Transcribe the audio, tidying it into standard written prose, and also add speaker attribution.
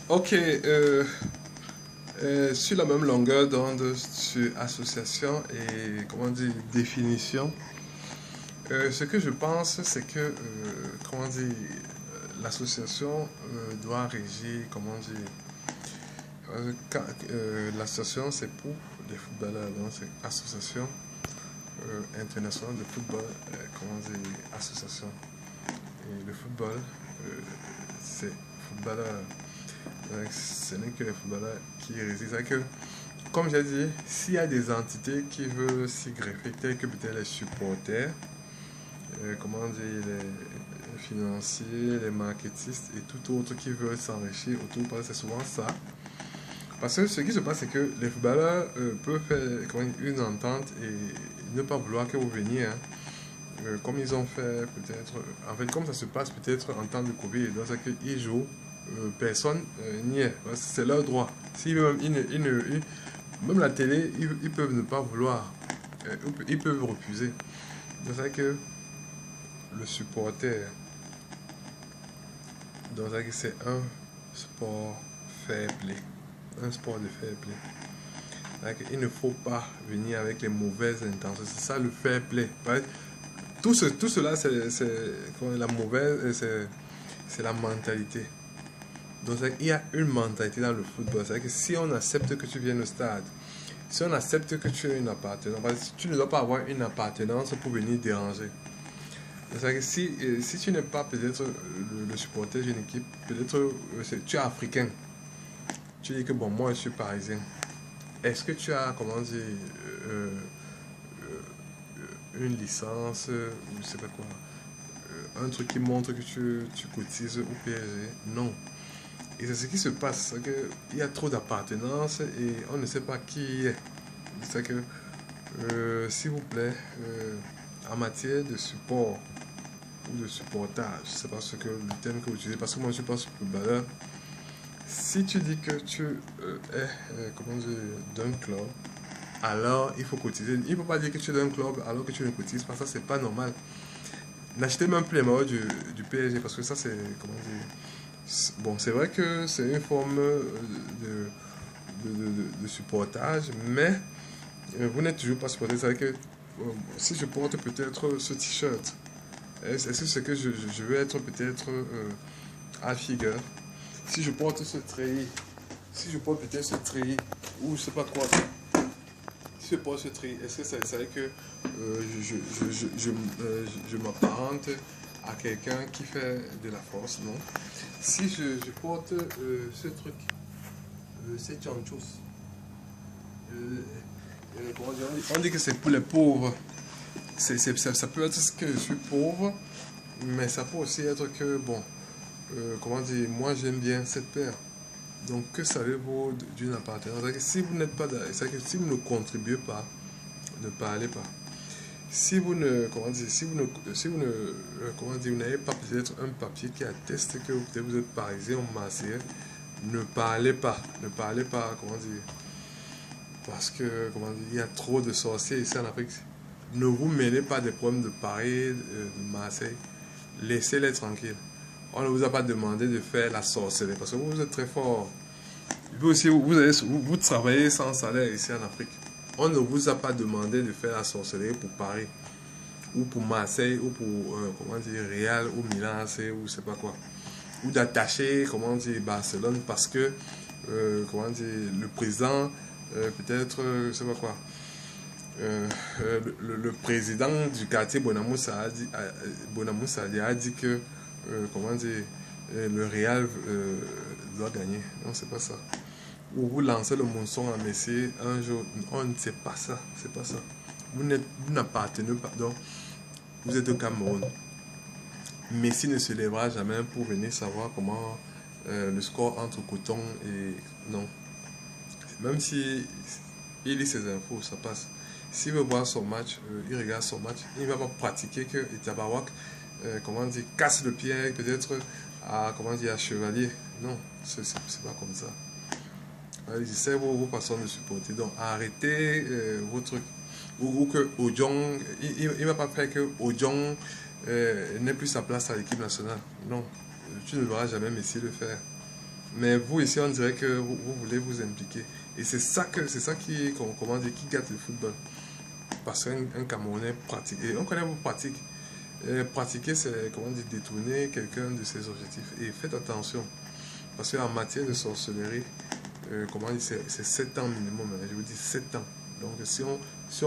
Speaker 1: Ok, sur la même longueur d'onde, sur association et, comment dire, définition, ce que je pense, c'est que, comment dire, l'association doit régir, comment dire, l'association c'est pour les footballeurs, donc c'est association internationale de football, comment dire, association. Et le football, c'est footballeur. Donc, ce n'est que les footballeurs qui résident. C'est que, comme j'ai dit, s'il y a des entités qui veulent s'y greffer, telles que peut-être les supporters, comment dire, les financiers, les marketistes et tout autre qui veulent s'enrichir autour, parce que c'est souvent ça. Parce que ce qui se passe, c'est que les footballeurs peuvent faire comment dire, une entente et ne pas vouloir que vous veniez. Hein. Comme ils ont fait peut-être, en fait, comme ça se passe peut-être en temps de Covid, c'est qu'ils jouent, personne n'y est. C'est leur droit. Si même la télé, ils peuvent ne pas vouloir, ils peuvent refuser. C'est ça que le supporter, donc c'est un sport fair play, un sport de fair play. Il ne faut pas venir avec les mauvaises intentions. C'est ça le fair play. Tout cela, c'est la mauvaise, c'est la mentalité. Donc, il y a une mentalité dans le football. C'est que si on accepte que tu viennes au stade, si on accepte que tu as une appartenance, parce que tu ne dois pas avoir une appartenance pour venir déranger. C'est que si tu n'es pas peut-être le supporter d'une équipe, peut-être tu es africain. Tu dis que bon, moi je suis parisien. Est-ce que tu as, comment dire, euh, une licence ou je sais pas quoi, un truc qui montre que tu cotises au PSG? Non. Et c'est ce qui se passe, c'est qu'il y a trop d'appartenance et on ne sait pas qui est. C'est que, s'il vous plaît, en matière de support ou de supportage, je ne sais pas ce que le thème que vous utilisez, parce que moi je ne suis pas footballeur. Si tu dis que tu es, comment dire, d'un club, alors il faut cotiser. Il ne faut pas dire que tu es d'un club alors que tu ne cotises pas, ça c'est pas normal. N'achetez même plus les maillots du PSG parce que ça c'est, comment dire, bon, c'est vrai que c'est une forme de supportage, mais vous n'êtes toujours pas supporté. C'est vrai que si je porte peut-être ce t-shirt, est-ce que c'est que je vais être peut-être à figure? Si je porte ce treillis, si je porte peut-être ce treillis, ou je sais pas quoi, si je porte ce treillis, est-ce que c'est vrai que je m'apparente à quelqu'un qui fait de la force? Non. Si je porte ce truc, c'est chanchos. On dit que c'est pour les pauvres. Ça peut être que je suis pauvre, mais ça peut aussi être que, bon, comment dire, moi j'aime bien cette paire. Donc, que savez-vous d'une appartenance? Si vous n'êtes pas, que si vous ne contribuez pas, ne parlez pas. Si vous ne, comment dire, si vous ne, comment dire, vous n'avez pas peut-être un papier qui atteste que vous êtes parisien ou marseillais, ne parlez pas. Ne parlez pas, comment dire, parce que, comment dire, il y a trop de sorciers ici en Afrique. Ne vous mêlez pas des problèmes de Paris, de Marseille. Laissez-les tranquilles. On ne vous a pas demandé de faire la sorcellerie parce que vous êtes très fort. Vous aussi, vous travaillez sans salaire ici en Afrique. On ne vous a pas demandé de faire la sorcellerie pour Paris, ou pour Marseille, ou pour, comment dire, Real, ou Milan, ou je sais pas quoi. Ou d'attacher, comment dire, Barcelone parce que, comment dire, le président, peut-être, je sais pas quoi. Le président du quartier Bonamoussa a dit que, comment dire, le Real doit gagner. Non, c'est pas ça. Ou vous lancez le monstre à Messi un jour. On ne sait pas ça. C'est pas ça. Vous n'appartenez pas. Donc, vous êtes au Cameroun. Messi ne se lèvera jamais pour venir savoir comment le score entre Coton et. Non. Même si il lit ses infos, ça passe. S'il veut voir son match, il regarde son match. Il ne va pas pratiquer que Itabawak, comment dire, casse le pied peut-être à, comment dire, à Chevalier. Non, c'est pas comme ça. C'est vos façons de supporter. Donc arrêtez vos trucs. Ou que Ojong, il ne va pas faire que Ojong n'ait plus sa place à l'équipe nationale. Non, tu ne verras jamais Messi le faire. Mais vous, ici, on dirait que vous voulez vous impliquer. Et c'est ça qui, comment dire, qui gâte le football. Parce qu'un Camerounais pratique, et on connaît vos pratiques. Pratiquer, c'est, comment dire, détourner quelqu'un de ses objectifs. Et faites attention. Parce qu'en matière de sorcellerie, comment dire, c'est 7 ans minimum. Je vous dis 7 ans. Donc, si on